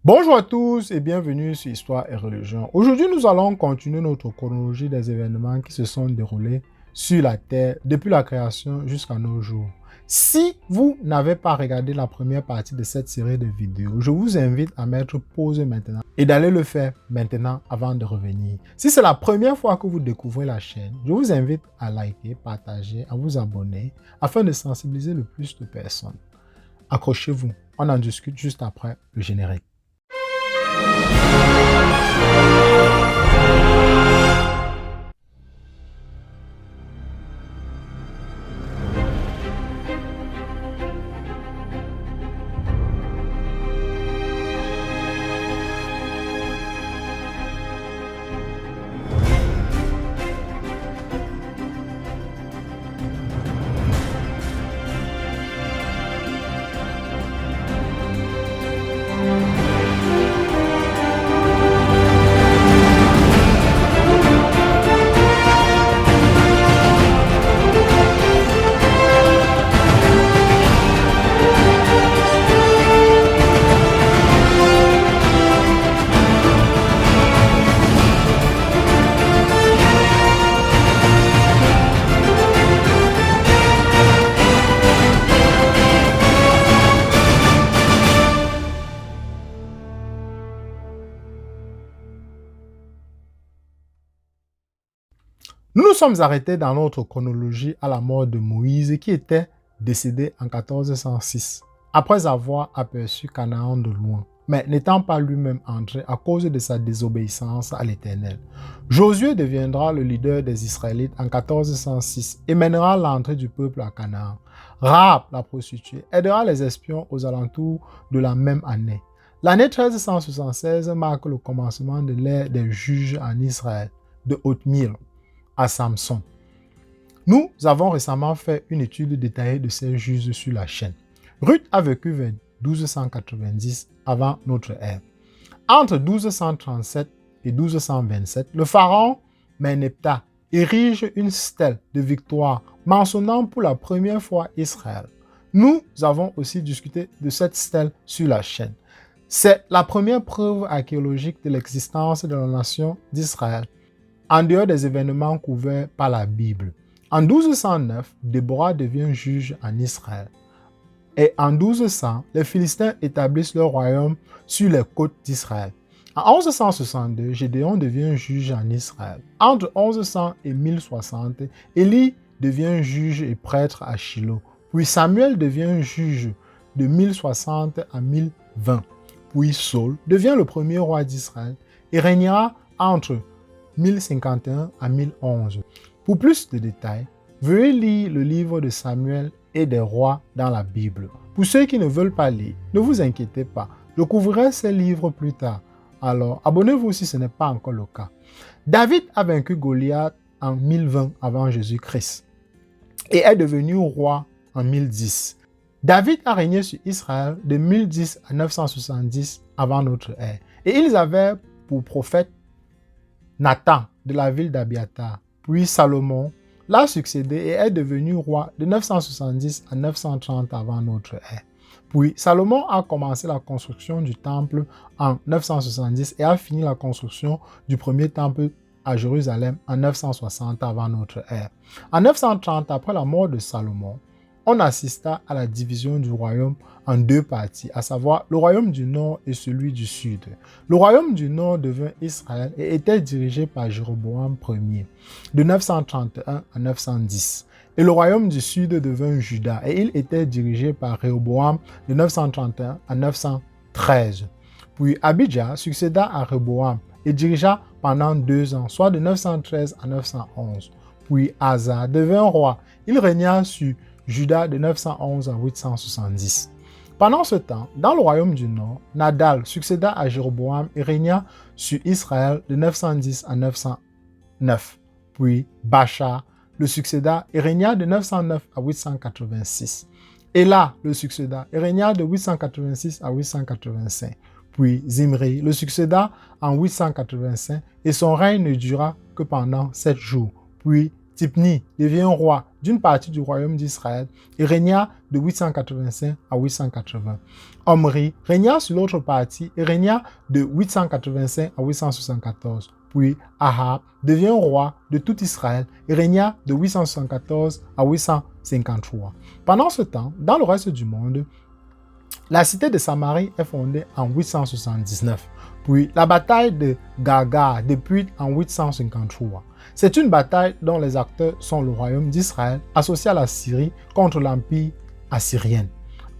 Bonjour à tous et bienvenue sur Histoire et Religion. Aujourd'hui, nous allons continuer notre chronologie des événements qui se sont déroulés sur la Terre depuis la création jusqu'à nos jours. Si vous n'avez pas regardé la première partie de cette série de vidéos, je vous invite à mettre pause maintenant et d'aller le faire maintenant avant de revenir. Si c'est la première fois que vous découvrez la chaîne, je vous invite à liker, partager, à vous abonner afin de sensibiliser le plus de personnes. Accrochez-vous, on en discute juste après le générique. Nous nous sommes arrêtés dans notre chronologie à la mort de Moïse qui était décédé en 1406, après avoir aperçu Canaan de loin, mais n'étant pas lui-même entré à cause de sa désobéissance à l'Éternel. Josué deviendra le leader des Israélites en 1406 et mènera l'entrée du peuple à Canaan. Rahab, la prostituée, aidera les espions aux alentours de la même année. L'année 1376 marque le commencement de l'ère des juges en Israël, de Othniel à Samson. Nous avons récemment fait une étude détaillée de ces juges sur la chaîne. Ruth a vécu vers 1290 avant notre ère. Entre 1237 et 1227, le pharaon Ménéptah érige une stèle de victoire mentionnant pour la première fois Israël. Nous avons aussi discuté de cette stèle sur la chaîne. C'est la première preuve archéologique de l'existence de la nation d'Israël, en dehors des événements couverts par la Bible. En 1209, Déborah devient juge en Israël. Et en 1200, les Philistins établissent leur royaume sur les côtes d'Israël. En 1162, Gédéon devient juge en Israël. Entre 1100 et 1060, Élie devient juge et prêtre à Shiloh. Puis Samuel devient juge de 1060 à 1020. Puis Saul devient le premier roi d'Israël et régnera entre 1051 à 1011. Pour plus de détails, veuillez lire le livre de Samuel et des rois dans la Bible. Pour ceux qui ne veulent pas lire, ne vous inquiétez pas, je couvrirai ces livres plus tard. Alors, abonnez-vous si ce n'est pas encore le cas. David a vaincu Goliath en 1020 avant Jésus-Christ et est devenu roi en 1010. David a régné sur Israël de 1010 à 970 avant notre ère. Et ils avaient pour prophète Nathan de la ville d'Abiatar. Puis Salomon l'a succédé et est devenu roi de 970 à 930 avant notre ère. Puis Salomon a commencé la construction du temple en 970 et a fini la construction du premier temple à Jérusalem en 960 avant notre ère. En 930, après la mort de Salomon, on assista à la division du royaume en deux parties, à savoir le royaume du nord et celui du sud. Le royaume du nord devint Israël et était dirigé par Jéroboam Ier, de 931 à 910. Et le royaume du sud devint Juda, et il était dirigé par Réhoboam de 931 à 913. Puis Abijah succéda à Réhoboam et dirigea pendant 2 ans, soit de 913 à 911. Puis Asa devint roi. Il régna sur Juda de 911 à 870. Pendant ce temps, dans le royaume du nord, Nadal succéda à Jéroboam et régna sur Israël de 910 à 909. Puis Bacha le succéda et régna de 909 à 886. Éla le succéda et régna de 886 à 885. Puis Zimri le succéda en 885 et son règne ne dura que pendant 7 jours. Puis Tipni devient roi d'une partie du royaume d'Israël et régna de 885 à 880. Omri régna sur l'autre partie et régna de 885 à 874. Puis Ahab devient roi de tout Israël et régna de 874 à 853. Pendant ce temps, dans le reste du monde, la cité de Samarie est fondée en 879. Puis la bataille de Gaga débute en 853. C'est une bataille dont les acteurs sont le royaume d'Israël associé à la Syrie contre l'empire assyrien.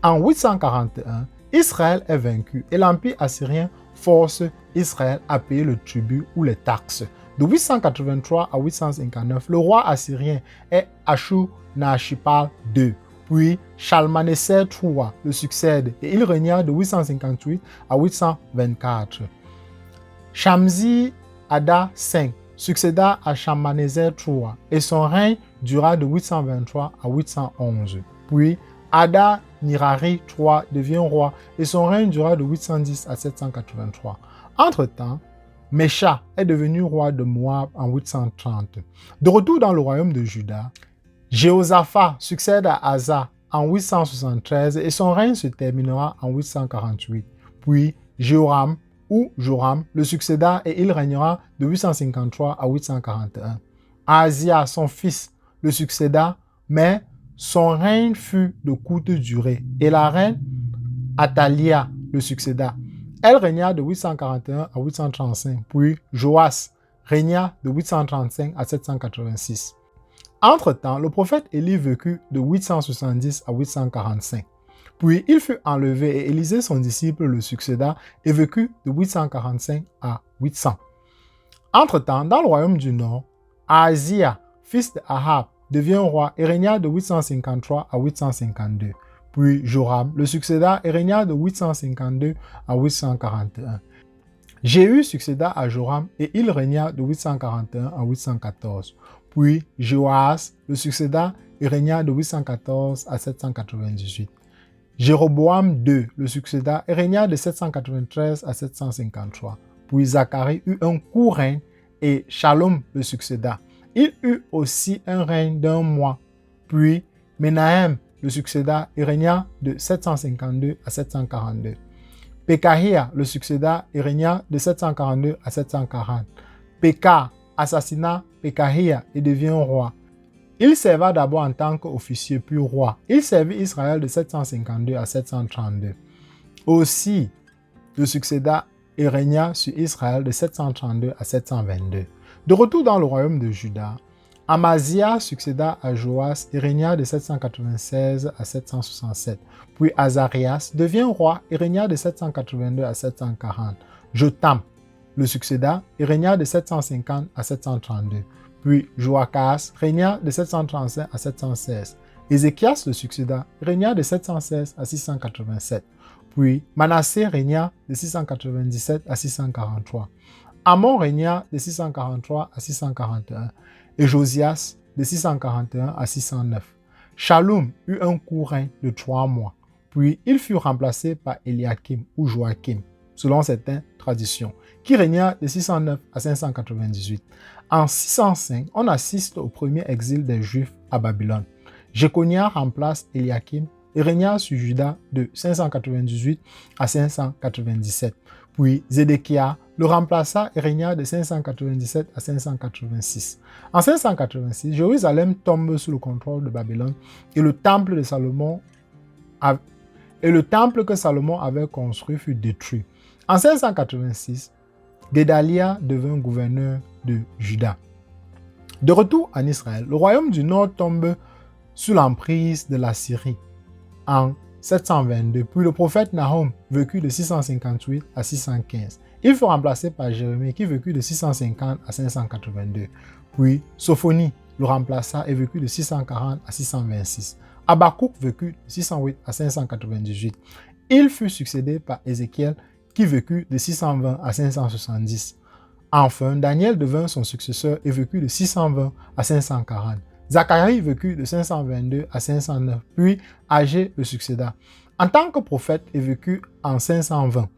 En 841, Israël est vaincu et l'empire assyrien force Israël à payer le tribut ou les taxes. De 883 à 859, le roi assyrien est Ashur-Nashirpal II. Puis Shalmaneser III le succède et il régna de 858 à 824. Shamsi Adda V succéda à Shalmaneser III et son règne dura de 823 à 811. Puis Adda Nirari III devient roi et son règne dura de 810 à 783. Entre-temps, Mesha est devenu roi de Moab en 830. De retour dans le royaume de Juda, Jéhoshaphat succède à Asa en 873 et son règne se terminera en 848. Puis Joram le succéda et il régnera de 853 à 841. Ahazia, son fils, le succéda, mais son règne fut de courte durée et la reine Athalia le succéda. Elle régna de 841 à 835. Puis Joas régna de 835 à 786. Entre-temps, le prophète Élie vécut de 870 à 845. Puis il fut enlevé et Élisée, son disciple, le succéda et vécut de 845 à 800. Entre-temps, dans le royaume du Nord, Ahazia, fils de Ahab, devient roi et régna de 853 à 852. Puis Joram le succéda et régna de 852 à 841. Jéhu succéda à Joram et il régna de 841 à 814. Puis Joas le succéda et régna de 814 à 798. Jéroboam II le succéda et régna de 793 à 753. Puis Zacharie eut un court règne et Shalom le succéda. Il eut aussi un règne d'un mois. Puis Menahem le succéda et régna de 752 à 742. Pekahia le succéda et régna de 742 à 740. Pekah assassina Pekahia et devient roi. Il serva d'abord en tant qu'officier puis roi. Il servit Israël de 752 à 732. Aussi, le succéda et régna sur Israël de 732 à 722. De retour dans le royaume de Juda, Amazia succéda à Joas et régna de 796 à 767. Puis Azarias devient roi et régna de 782 à 740. Jotam le succéda et régna de 750 à 732. Puis Joachas régna de 735 à 716. Ézéchias le succéda et régna de 716 à 687. Puis Manassé régna de 697 à 643. Amon régna de 643 à 641. Et Josias de 641 à 609. Shallum eut un court règne de 3 mois. Puis il fut remplacé par Eliakim ou Joachim, selon certaines traditions, qui régna de 609 à 598. En 605, on assiste au premier exil des Juifs à Babylone. Jéconia remplace Eliakim et régna sur Juda de 598 à 597. Puis Zédéchia le remplaça et régna de 597 à 586. En 586, Jérusalem tombe sous le contrôle de Babylone et le temple que Salomon avait construit fut détruit. En 586, Guédalia devint gouverneur de Juda. De retour en Israël, le royaume du Nord tombe sous l'emprise de la Syrie en 722. Puis le prophète Nahum vécut de 658 à 615. Il fut remplacé par Jérémie qui vécut de 650 à 582. Puis Sophonie le remplaça et vécut de 640 à 626. Habakkuk vécut de 608 à 598. Il fut succédé par Ézéchiel qui vécut de 620 à 570. Enfin, Daniel devint son successeur et vécut de 620 à 540. Zacharie vécut de 522 à 509, puis Agé le succéda. En tant que prophète, il vécut en 520.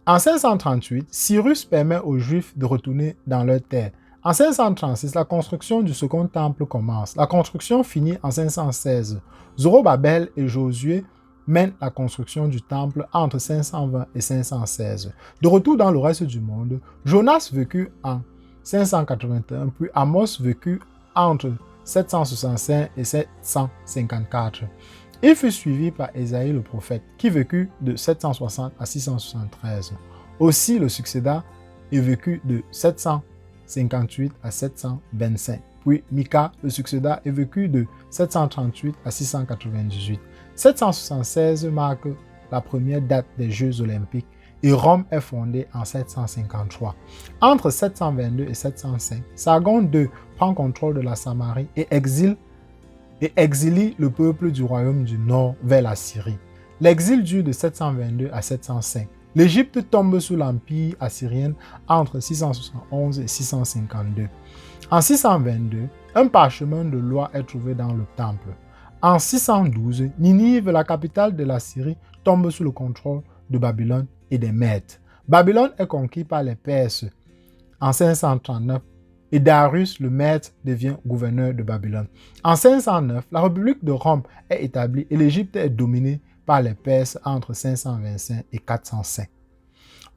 En 538, Cyrus permet aux Juifs de retourner dans leur terre. En 536, la construction du second temple commence. La construction finit en 516. Zorobabel et Josué mènent la construction du temple entre 520 et 516. De retour dans le reste du monde, Jonas vécut en 581, puis Amos vécut entre 765 et 754. Il fut suivi par Ésaïe le prophète, qui vécut de 760 à 673. Aussi le succéda et vécut de 758 à 725. Puis Mika le succéda et vécut de 738 à 698. 776 marque la première date des Jeux olympiques et Rome est fondée en 753. Entre 722 et 705, Sargon II prend contrôle de la Samarie et exilie le peuple du royaume du Nord vers la Syrie. L'exil dure de 722 à 705. L'Égypte tombe sous l'empire assyrien entre 671 et 652. En 622, un parchemin de loi est trouvé dans le temple. En 612, Ninive, la capitale de la Syrie, tombe sous le contrôle de Babylone et des Mèdes. Babylone est conquis par les Perses en 539 et Darius le Mède devient gouverneur de Babylone. En 509, la République de Rome est établie et l'Égypte est dominée par les Perses entre 525 et 405.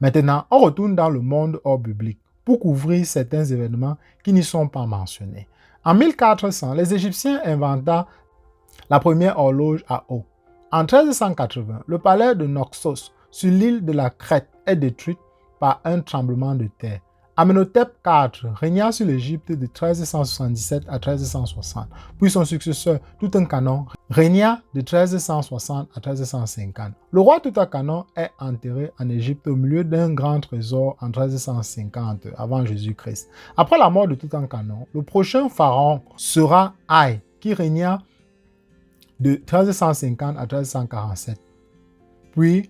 Maintenant, on retourne dans le monde hors biblique pour couvrir certains événements qui n'y sont pas mentionnés. En 1400, les Égyptiens inventèrent la première horloge à eau. En 1380, le palais de Naxos sur l'île de la Crète est détruit par un tremblement de terre. Amenhotep IV régna sur l'Égypte de 1377 à 1360, puis son successeur Toutankhamon régna de 1360 à 1350. Le roi Toutankhamon est enterré en Égypte au milieu d'un grand trésor en 1350 avant Jésus-Christ. Après la mort de Toutankhamon, le prochain pharaon sera Haï, qui régna de 1350 à 1347. Puis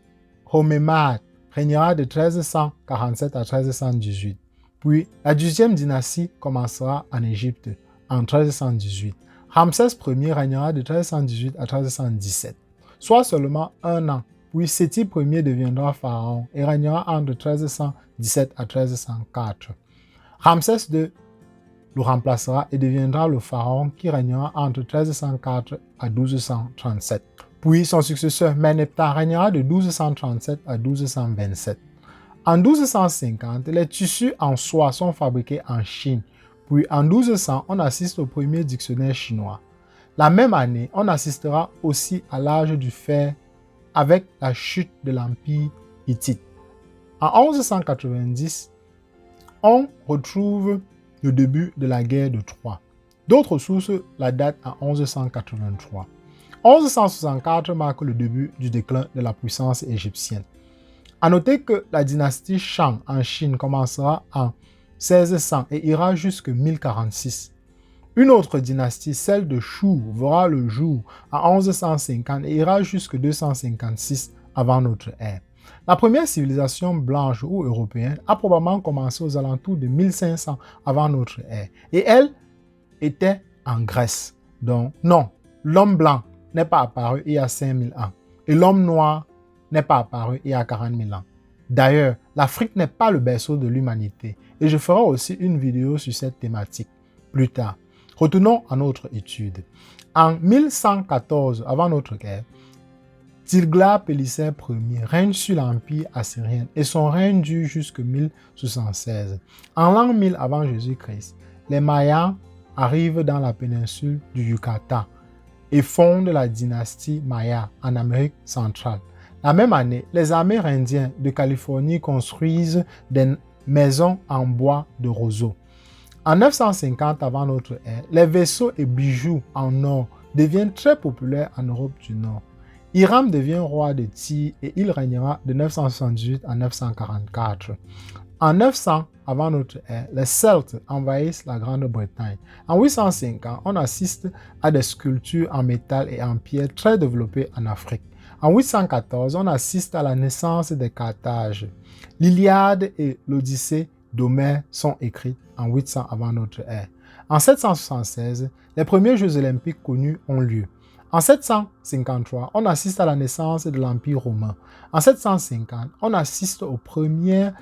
Homémad régnera de 1347 à 1318. Puis la 10e dynastie commencera en Égypte en 1318. Ramsès Ier régnera de 1318 à 1317, soit seulement un an. Puis Séti Ier deviendra pharaon et régnera entre 1317 à 1304. Ramsès II le remplacera et deviendra le pharaon qui régnera entre 1304 à 1237. Puis son successeur Méneptah régnera de 1237 à 1227. En 1250, les tissus en soie sont fabriqués en Chine. Puis en 1200, on assiste au premier dictionnaire chinois. La même année, on assistera aussi à l'âge du fer avec la chute de l'empire hittite. En 1190, on retrouve le début de la guerre de Troie. D'autres sources la datent en 1183. 1164 marque le début du déclin de la puissance égyptienne. À noter que la dynastie Shang en Chine commencera en 1600 et ira jusqu'en 1046. Une autre dynastie, celle de Shu, verra le jour en 1150 et ira jusqu'en 256 avant notre ère. La première civilisation blanche ou européenne a probablement commencé aux alentours de 1500 avant notre ère et elle était en Grèce. Donc non, l'homme blanc n'est pas apparu il y a 5000 ans et l'homme noir n'est pas apparu il y a 40 000 ans. D'ailleurs, l'Afrique n'est pas le berceau de l'humanité et je ferai aussi une vidéo sur cette thématique plus tard. Retournons à notre étude. En 1114 avant notre ère, Tiglath-Pileser Ier règne sur l'empire assyrien et son règne dure jusqu'en 1076. En l'an 1000 avant Jésus-Christ, les Mayas arrivent dans la péninsule du Yucatan et fondent la dynastie Maya en Amérique centrale. La même année, les Amérindiens de Californie construisent des maisons en bois de roseau. En 950 avant notre ère, les vaisseaux et bijoux en or deviennent très populaires en Europe du Nord. Hiram devient roi de Tyr et il régnera de 978 à 944. En 900 avant notre ère, les Celtes envahissent la Grande-Bretagne. En 850, on assiste à des sculptures en métal et en pierre très développées en Afrique. En 814, on assiste à la naissance de Carthage. L'Iliade et l'Odyssée d'Homère sont écrites en 800 avant notre ère. En 776, les premiers Jeux olympiques connus ont lieu. En 753, on assiste à la naissance de l'Empire romain. En 750, on assiste aux premières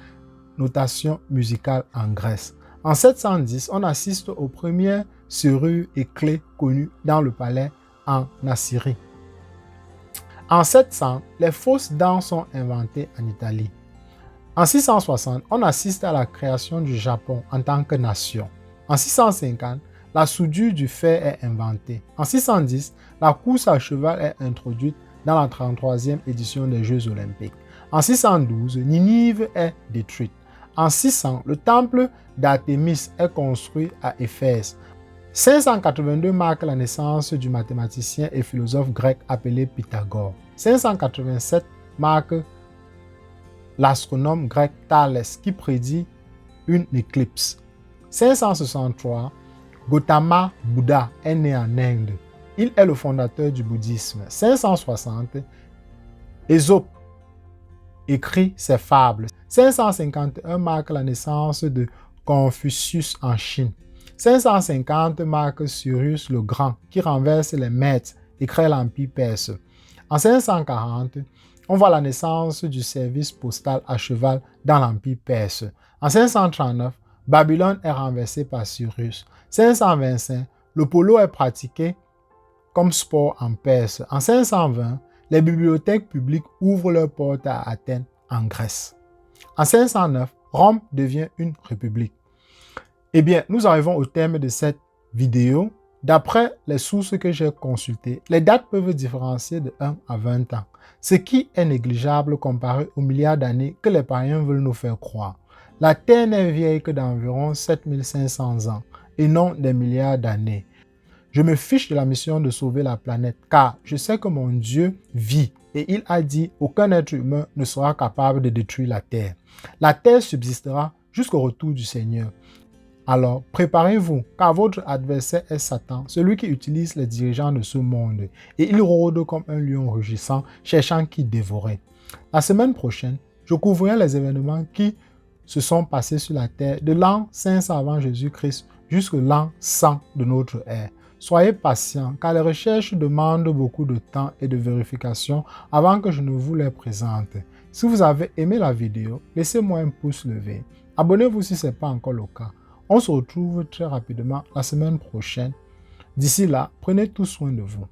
notations musicales en Grèce. En 710, on assiste aux premières serrures et clés connues dans le palais en Assyrie. En 700, les fausses dents sont inventées en Italie. En 660, on assiste à la création du Japon en tant que nation. En 650, la soudure du fer est inventée. En 610, la course à cheval est introduite dans la 33e édition des Jeux olympiques. En 612, Ninive est détruite. En 600, le temple d'Artémis est construit à Éphèse. 582 marque la naissance du mathématicien et philosophe grec appelé Pythagore. 587 marque l'astronome grec Thalès qui prédit une éclipse. 563, Gautama Bouddha est né en Inde. Il est le fondateur du bouddhisme. 560, Ésope écrit ses fables. 551 marque la naissance de Confucius en Chine. 550 marque Cyrus le Grand qui renverse les maîtres et crée l'Empire perse. En 540, on voit la naissance du service postal à cheval dans l'Empire perse. En 539, Babylone est renversée par Cyrus. 525, le polo est pratiqué comme sport en Perse. En 520, les bibliothèques publiques ouvrent leurs portes à Athènes, en Grèce. En 509, Rome devient une république. Eh bien, nous arrivons au terme de cette vidéo. D'après les sources que j'ai consultées, les dates peuvent différencier de 1 à 20 ans, ce qui est négligeable comparé aux milliards d'années que les païens veulent nous faire croire. La Terre n'est vieille que d'environ 7500 ans et non des milliards d'années. Je me fiche de la mission de sauver la planète car je sais que mon Dieu vit et il a dit aucun être humain ne sera capable de détruire la Terre. La Terre subsistera jusqu'au retour du Seigneur. Alors, préparez-vous, car votre adversaire est Satan, celui qui utilise les dirigeants de ce monde, et il rôde comme un lion rugissant, cherchant qui dévorer. La semaine prochaine, je couvrirai les événements qui se sont passés sur la terre de l'an 500 avant Jésus-Christ jusqu'à l'an 100 de notre ère. Soyez patients, car les recherches demandent beaucoup de temps et de vérification avant que je ne vous les présente. Si vous avez aimé la vidéo, laissez-moi un pouce levé. Abonnez-vous si ce n'est pas encore le cas. On se retrouve très rapidement la semaine prochaine. D'ici là, prenez tout soin de vous.